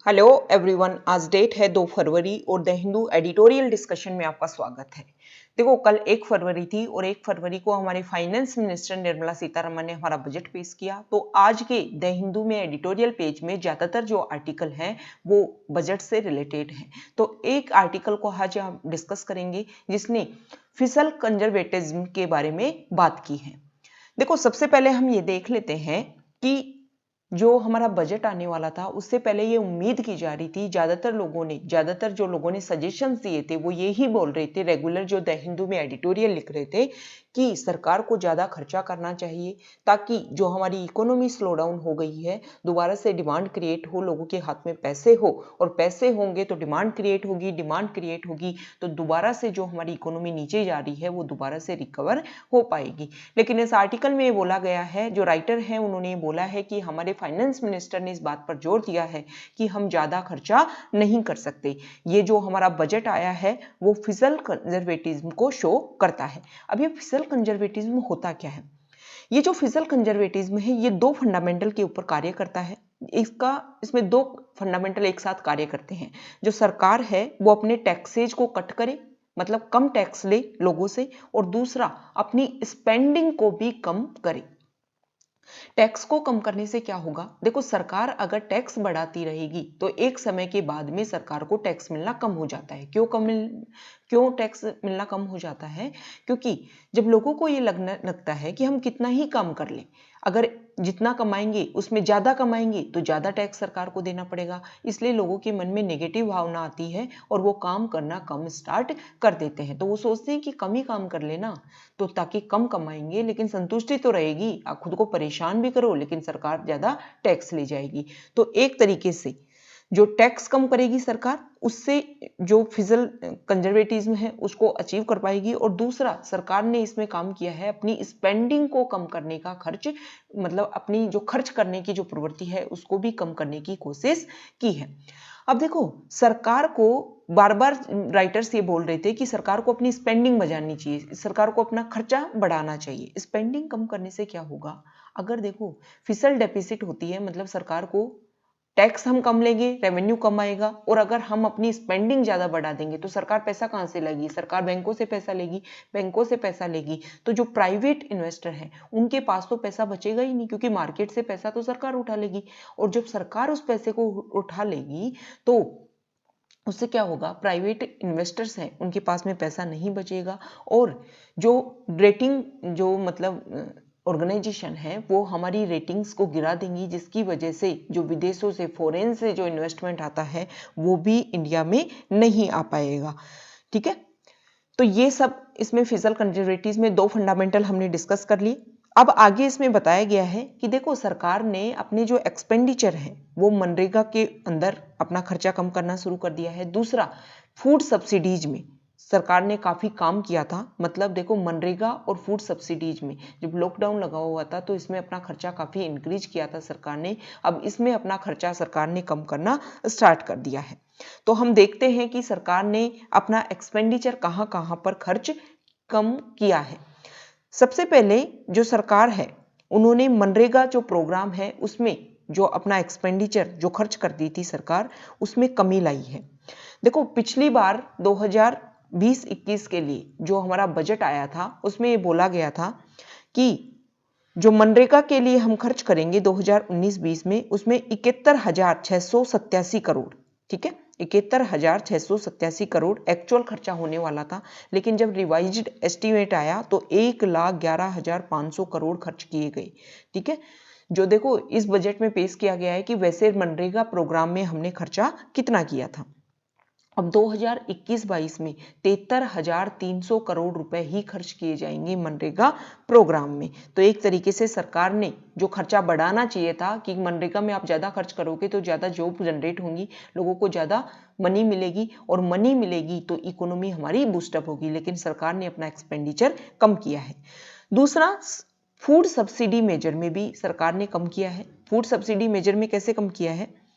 Hello everyone, आज date है 2 फरवरी और द हिंदू एडिटोरियल डिस्कशन में आपका स्वागत है। देखो, कल 1 फरवरी थी और 1 फरवरी को हमारे फाइनेंस मिनिस्टर निर्मला सीतारमण ने हमारा बजट पेश किया। तो आज के द हिंदू में एडिटोरियल पेज में ज़्यादातर जो आर्टिकल हैं वो बजट से रिलेटेड हैं। तो एक आर्टिकल को आज हम डिस्कस करेंगे जिसने फिस्कल कंजर्वेटिज्म के बारे में बात की है। देखो, सबसे पहले हम ये देख लेते हैं कि जो हमारा बजट आने वाला था उससे पहले ये उम्मीद की जा रही थी, ज्यादातर जो लोगों ने सजेशंस दिए थे वो यही बोल रहे थे, रेगुलर जो द हिंदू में एडिटोरियल लिख रहे थे कि सरकार को ज्यादा खर्चा करना चाहिए ताकि जो हमारी इकोनॉमी स्लो डाउन हो गई है दोबारा से डिमांड क्रिएट हो, लोगों के हाथ में पैसे हो और पैसे होंगे तो डिमांड क्रिएट होगी, डिमांड क्रिएट होगी तो दोबारा से जो हमारी इकोनॉमी नीचे जा रही है वो दोबारा से रिकवर हो पाएगी। लेकिन इस आर्टिकल में ये बोला गया है, जो राइटर है उन्होंने बोला है कि हमारे फाइनेंस मिनिस्टर ने इस बात पर जोर दिया है कि हम ज्यादा खर्चा नहीं कर सकते। ये जो हमारा बजट आया है वो फिस्कल कंजर्वेटिज्म को शो करता है। अब ये फिस्कल कंजर्वेटिज्म होता क्या है? ये जो फिस्कल कंजर्वेटिज्म है ये दो फंडामेंटल के ऊपर कार्य करता है। इसमें दो फंडामेंटल एक साथ कार्य करते हैं। जो सरकार है वो अपने टैक्सेज को कट करे, मतलब कम टैक्स ले लोगों से, और दूसरा अपनी स्पेंडिंग को भी कम करे। टैक्स को कम करने से क्या होगा? देखो, सरकार अगर टैक्स बढ़ाती रहेगी तो एक समय के बाद में सरकार को टैक्स मिलना कम हो जाता है। क्यों टैक्स मिलना कम हो जाता है? क्योंकि जब लोगों को ये लगता है कि हम कितना ही काम कर लें, अगर जितना कमाएंगे उसमें ज्यादा कमाएंगे तो ज्यादा टैक्स सरकार को देना पड़ेगा, इसलिए लोगों के मन में नेगेटिव भावना आती है और वो काम करना कम स्टार्ट कर देते हैं। तो वो सोचते हैं कि कम ही काम कर लेना, तो ताकि कम कमाएंगे लेकिन संतुष्टि तो रहेगी, आप खुद को परेशान भी करो लेकिन सरकार ज्यादा टैक्स ले जाएगी। तो एक तरीके से जो टैक्स कम करेगी सरकार, उससे जो फिस्कल कंजर्वेटिज्म है उसको अचीव कर पाएगी। और दूसरा, सरकार ने इसमें काम किया है अपनी स्पेंडिंग को कम करने का, खर्च मतलब अपनी जो खर्च करने की जो प्रवृत्ति है उसको भी कम करने की कोशिश की है। अब देखो, सरकार को बार बार राइटर्स ये बोल रहे थे कि सरकार को अपनी स्पेंडिंग बढ़ानी चाहिए, सरकार को अपना खर्चा बढ़ाना चाहिए। स्पेंडिंग कम करने से क्या होगा? अगर देखो, फिस्कल डेफिसिट होती है मतलब सरकार को टैक्स हम कम लेंगे, रेवेन्यू कम आएगा, और अगर हम अपनी स्पेंडिंग ज्यादा बढ़ा देंगे तो सरकार पैसा कहां से लाएगी? सरकार बैंकों से पैसा लेगी, तो जो प्राइवेट इन्वेस्टर हैं उनके पास तो पैसा बचेगा ही नहीं, क्योंकि मार्केट से पैसा तो सरकार उठा लेगी। और जब सरकार उस पैसे को उठा लेगी तो उससे क्या होगा? प्राइवेट इन्वेस्टर्स हैं उनके पास में पैसा नहीं बचेगा, और जो रेटिंग जो मतलब ऑर्गेनाइजेशन है वो हमारी रेटिंग्स को गिरा देंगी, जिसकी वजह से जो विदेशों से, फॉरेन से जो इन्वेस्टमेंट आता है वो भी इंडिया में नहीं आ पाएगा। ठीक है, तो ये सब इसमें फिस्कल कंजर्वेटिव्स में दो फंडामेंटल हमने डिस्कस कर लिए। अब आगे इसमें बताया गया है कि देखो, सरकार ने अपने जो एक्सपेंडिचर है वो मनरेगा के अंदर अपना खर्चा कम करना शुरू कर दिया है। दूसरा, फूड सब्सिडीज में सरकार ने काफी काम किया था। मतलब देखो, मनरेगा और फूड सब्सिडीज में जब लॉकडाउन लगा हुआ था तो इसमें अपना खर्चा काफी इंक्रीज किया था सरकार ने। अब इसमें अपना खर्चा सरकार ने कम करना स्टार्ट कर दिया है। तो हम देखते हैं कि सरकार ने अपना एक्सपेंडिचर कहां कहां पर खर्च कम किया है। सबसे पहले जो सरकार है उन्होंने मनरेगा जो प्रोग्राम है उसमें जो अपना एक्सपेंडिचर जो खर्च करती थी सरकार, उसमें कमी लाई है। देखो, पिछली बार 2020-21 के लिए जो हमारा बजट आया था उसमें ये बोला गया था कि जो मनरेगा के लिए हम खर्च करेंगे 2019-20 में, उसमें 71,687 करोड़, ठीक है, 71,687 करोड़ एक्चुअल खर्चा होने वाला था। लेकिन जब रिवाइज्ड एस्टिमेट आया तो 1,11,500 करोड़ खर्च किए गए। ठीक है, जो देखो इस बजट में पेश किया गया है कि वैसे मनरेगा प्रोग्राम में हमने खर्चा कितना किया था। अब 2021-22 में 73,300 करोड़ रुपए ही खर्च किए जाएंगे मनरेगा प्रोग्राम में। तो एक तरीके से सरकार ने जो खर्चा बढ़ाना चाहिए था कि मनरेगा में आप ज्यादा खर्च करोगे तो ज्यादा जॉब जनरेट होंगी, लोगों को ज्यादा मनी मिलेगी, और मनी मिलेगी तो इकोनॉमी हमारी बूस्टअप होगी, लेकिन सरकार ने अपना एक्सपेंडिचर कम किया है। दूसरा, फूड सब्सिडी मेजर में भी सरकार ने कम किया है। फूड सब्सिडी मेजर में कैसे कम किया है?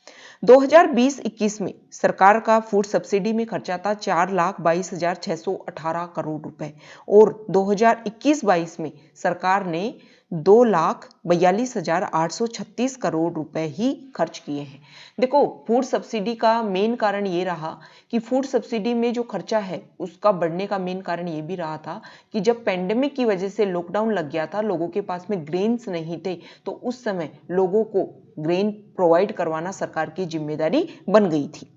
2020-21 में सरकार का फूड सब्सिडी में खर्चा था 4,22,618 करोड़ रुपए, और 2021-22 में सरकार ने 2,42,836 करोड़ रुपए ही खर्च किए हैं। देखो, फूड सब्सिडी का मेन कारण ये रहा कि फूड सब्सिडी में जो खर्चा है उसका बढ़ने का मेन कारण ये भी रहा था कि जब पेंडेमिक की वजह से लॉकडाउन लग गया था, लोगों के पास में ग्रेन्स नहीं थे, तो उस समय लोगों को ग्रेन प्रोवाइड करवाना सरकार की जिम्मेदारी बन गई थी।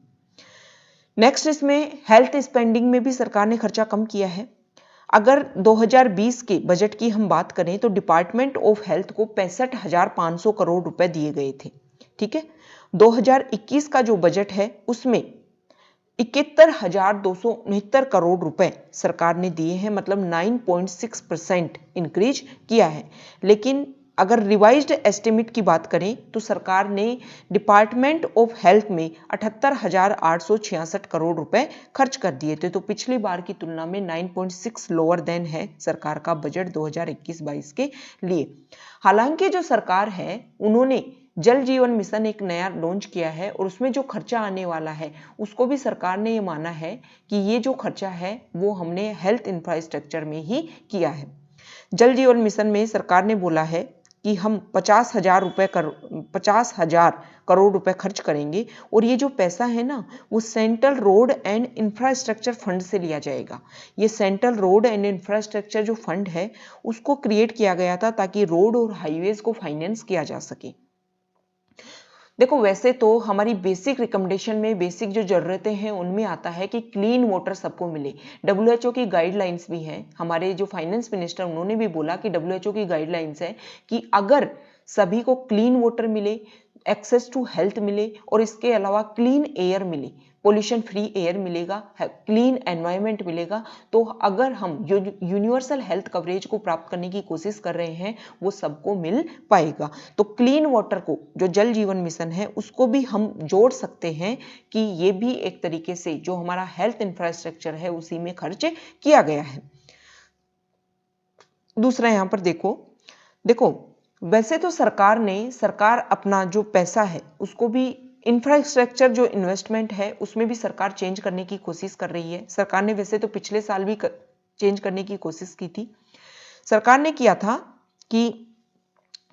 नेक्स्ट, इसमें हेल्थ स्पेंडिंग में भी सरकार ने खर्चा कम किया है। अगर 2020 के बजट की हम बात करें तो डिपार्टमेंट ऑफ हेल्थ को 65,500 करोड़ रुपए दिए गए थे। ठीक है, 2021 का जो बजट है उसमें 71,269 करोड़ रुपए सरकार ने दिए हैं, मतलब 9.6% इंक्रीज किया है। लेकिन अगर रिवाइज्ड एस्टिमेट की बात करें तो सरकार ने डिपार्टमेंट ऑफ हेल्थ में 78,866 करोड़ रुपए खर्च कर दिए थे। तो पिछली बार की तुलना में 9.6 लोअर देन है सरकार का बजट 2021-22 के लिए। हालांकि जो सरकार है उन्होंने जल जीवन मिशन एक नया लॉन्च किया है और उसमें जो खर्चा आने वाला है उसको भी सरकार ने ये माना है कि ये जो खर्चा है वो हमने हेल्थ इंफ्रास्ट्रक्चर में ही किया है। जल जीवन मिशन में सरकार ने बोला है कि हम 50,000 करोड़ रुपए खर्च करेंगे और ये जो पैसा है ना वो central road and infrastructure fund से लिया जाएगा। ये सेंट्रल रोड एंड इंफ्रास्ट्रक्चर जो फंड है उसको क्रिएट किया गया था ताकि रोड और हाईवेज को फाइनेंस किया जा सके। देखो, वैसे तो हमारी बेसिक रिकमेंडेशन में बेसिक जो जरूरतें हैं उनमें आता है कि क्लीन वाटर सबको मिले। WHO की गाइडलाइंस भी है, हमारे जो फाइनेंस मिनिस्टर उन्होंने भी बोला कि WHO की गाइडलाइंस है कि अगर सभी को क्लीन वाटर मिले, एक्सेस टू हेल्थ मिले और इसके अलावा क्लीन एयर मिले, पोल्यूशन फ्री एयर मिलेगा, क्लीन एनवायरनमेंट मिलेगा, तो अगर हम जो यूनिवर्सल हेल्थ कवरेज को प्राप्त करने की कोशिश कर रहे हैं वो सबको मिल पाएगा। तो क्लीन वाटर को, जो जल जीवन मिशन है, उसको भी हम जोड़ सकते हैं कि ये भी एक तरीके से जो हमारा हेल्थ इंफ्रास्ट्रक्चर है उसी में खर्च किया गया है। दूसरा यहां पर देखो वैसे तो सरकार अपना जो पैसा है उसको भी इंफ्रास्ट्रक्चर जो इन्वेस्टमेंट है उसमें भी सरकार चेंज करने की कोशिश कर रही है। सरकार ने वैसे तो पिछले साल भी चेंज करने की कोशिश की थी। सरकार ने किया था कि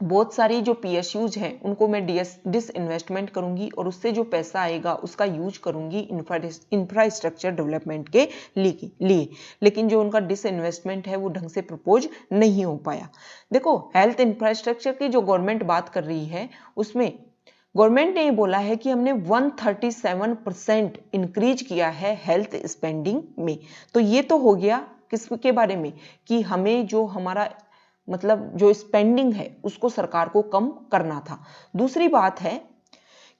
बहुत सारी जो PSUs हैं उनको मैं डिसइन्वेस्टमेंट करूंगी और उससे जो पैसा आएगा उसका यूज करूंगी इंफ्रास्ट्रक्चर डेवलपमेंट के लिए। लेकिन जो उनका डिसइन्वेस्टमेंट है वो ढंग से प्रपोज नहीं हो पाया। देखो, हेल्थ इंफ्रास्ट्रक्चर की जो गवर्नमेंट बात कर रही है उसमें गवर्नमेंट ने ये बोला है कि हमने 137% इंक्रीज किया है हेल्थ स्पेंडिंग में। तो ये तो हो गया किसके बारे में कि हमें जो हमारा मतलब जो स्पेंडिंग है उसको सरकार को कम करना था। दूसरी बात है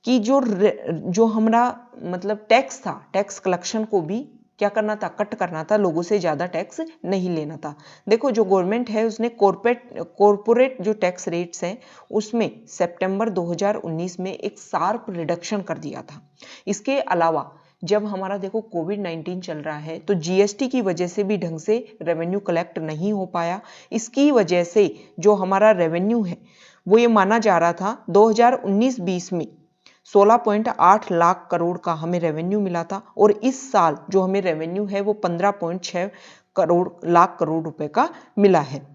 कि जो हमारा मतलब टैक्स था, टैक्स कलेक्शन को भी क्या करना था, कट करना था, लोगों से ज्यादा टैक्स नहीं लेना था। देखो, जो गवर्नमेंट है उसने कॉर्पोरेट जो टैक्स रेट्स हैं उसमें सितंबर 2019 में एक शार्प रिडक्शन कर दिया था। इसके अलावा जब हमारा देखो कोविड-19 चल रहा है तो GST की वजह से भी ढंग से रेवेन्यू कलेक्ट नहीं हो पाया। इसकी वजह से जो हमारा रेवेन्यू है वो ये माना जा रहा था 2019-20 में 16.8 लाख करोड़ का हमें रेवेन्यू मिला था और इस साल जो हमें रेवेन्यू है वो 15.6 लाख करोड़ रुपए का मिला है।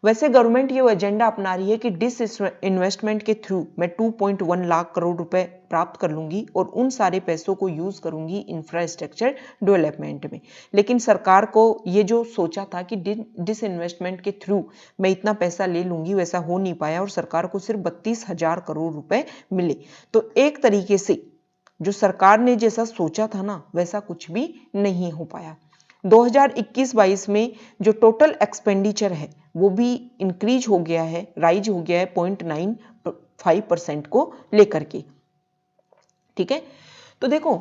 वैसे गवर्नमेंट ये एजेंडा अपना रही है कि डिसइन्वेस्टमेंट के थ्रू मैं 2.1 लाख करोड़ रुपए प्राप्त कर लूंगी और उन सारे पैसों को यूज करूंगी इंफ्रास्ट्रक्चर डेवलपमेंट में। लेकिन सरकार को ये जो सोचा था कि डिसइन्वेस्टमेंट के थ्रू मैं इतना पैसा ले लूंगी, वैसा हो नहीं पाया और सरकार को सिर्फ 32,000 करोड़ रुपए मिले। तो एक तरीके से जो सरकार ने जैसा सोचा था ना वैसा कुछ भी नहीं हो पाया। 2021-22 में जो टोटल एक्सपेंडिचर है वो भी इंक्रीज हो गया है, राइज हो गया है 0.95% को लेकर के। ठीक है, तो देखो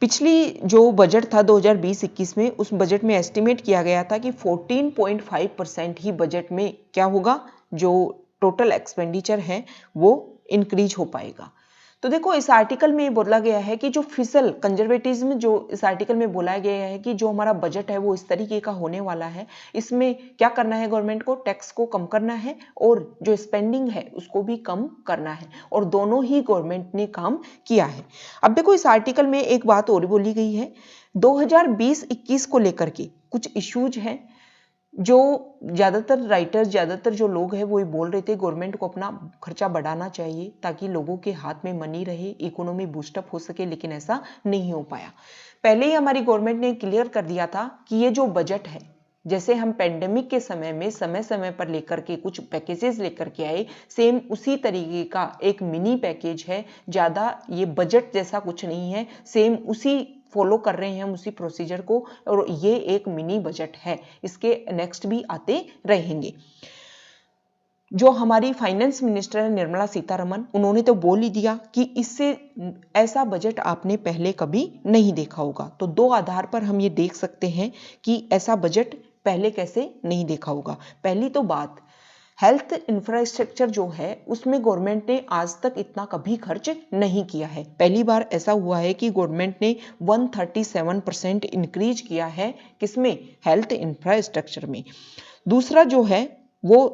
पिछली जो बजट था 2020-21 में, उस बजट में एस्टिमेट किया गया था कि 14.5% ही बजट में क्या होगा, जो टोटल एक्सपेंडिचर है वो इंक्रीज हो पाएगा। तो देखो, इस आर्टिकल में बोला गया है कि जो फिशल कंजर्वेटिज्म जो इस आर्टिकल में बोला गया है कि जो हमारा बजट है वो इस तरीके का होने वाला है। इसमें क्या करना है, गवर्नमेंट को टैक्स को कम करना है और जो स्पेंडिंग है उसको भी कम करना है और दोनों ही गवर्नमेंट ने काम किया है। अब देखो, इस आर्टिकल में एक बात और बोली गई है, 2020-21 को लेकर के कुछ इश्यूज हैं जो ज़्यादातर राइटर्स, ज़्यादातर जो लोग हैं वो ये बोल रहे थे गवर्नमेंट को अपना खर्चा बढ़ाना चाहिए ताकि लोगों के हाथ में मनी रहे, इकोनॉमी बूस्टअप हो सके, लेकिन ऐसा नहीं हो पाया। पहले ही हमारी गवर्नमेंट ने क्लियर कर दिया था कि ये जो बजट है, जैसे हम पेंडेमिक के समय में समय समय पर लेकर के कुछ पैकेजेस लेकर के आए, सेम उसी तरीके का एक मिनी पैकेज है। ज़्यादा ये बजट जैसा कुछ नहीं है, सेम उसी फॉलो कर रहे हैं हम उसी प्रोसीजर को, और ये एक मिनी बजट है। इसके नेक्स्ट भी आते रहेंगे। जो हमारी फाइनेंस मिनिस्टर है निर्मला सीतारमन, उन्होंने तो बोल ही दिया कि इससे ऐसा बजट आपने पहले कभी नहीं देखा होगा। तो दो आधार पर हम ये देख सकते हैं कि ऐसा बजट पहले कैसे नहीं देखा होगा। पहली तो बात, हेल्थ इंफ्रास्ट्रक्चर जो है उसमें गवर्नमेंट ने आज तक इतना कभी खर्च नहीं किया है। पहली बार ऐसा हुआ है कि गवर्नमेंट ने 137% इंक्रीज किया है, किसमें? हेल्थ इंफ्रास्ट्रक्चर में। दूसरा जो है वो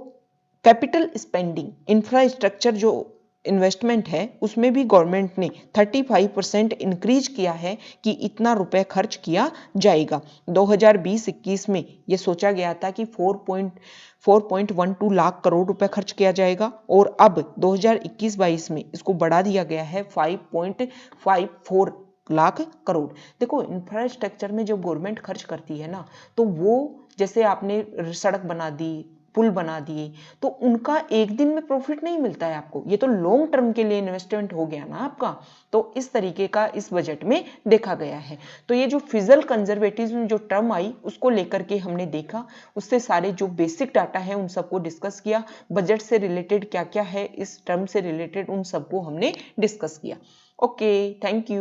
कैपिटल स्पेंडिंग, इंफ्रास्ट्रक्चर जो इन्वेस्टमेंट है उसमें भी गवर्नमेंट ने 35% इंक्रीज किया है कि इतना रुपए खर्च किया जाएगा। 2020-21 में ये सोचा गया था कि 4.12 लाख करोड़ रुपए खर्च किया जाएगा, और अब 2021-22 में इसको बढ़ा दिया गया है 5.54 लाख करोड़। देखो, इंफ्रास्ट्रक्चर में जब गवर्नमेंट खर्च करती है ना, तो वो जैसे आपने सड़क बना दी, पुल बना दिए, तो उनका एक दिन में प्रॉफिट नहीं मिलता है आपको, ये तो लॉन्ग टर्म के लिए इन्वेस्टमेंट हो गया ना आपका। तो इस तरीके का इस बजट में देखा गया है। तो ये जो फिजिकल कंजर्वेटिज्म जो टर्म आई उसको लेकर के हमने देखा, उससे सारे जो बेसिक डाटा है उन सबको डिस्कस किया, बजट से रिलेटेड क्या क्या है, इस टर्म से रिलेटेड उन सबको हमने डिस्कस किया। Okay, thank you.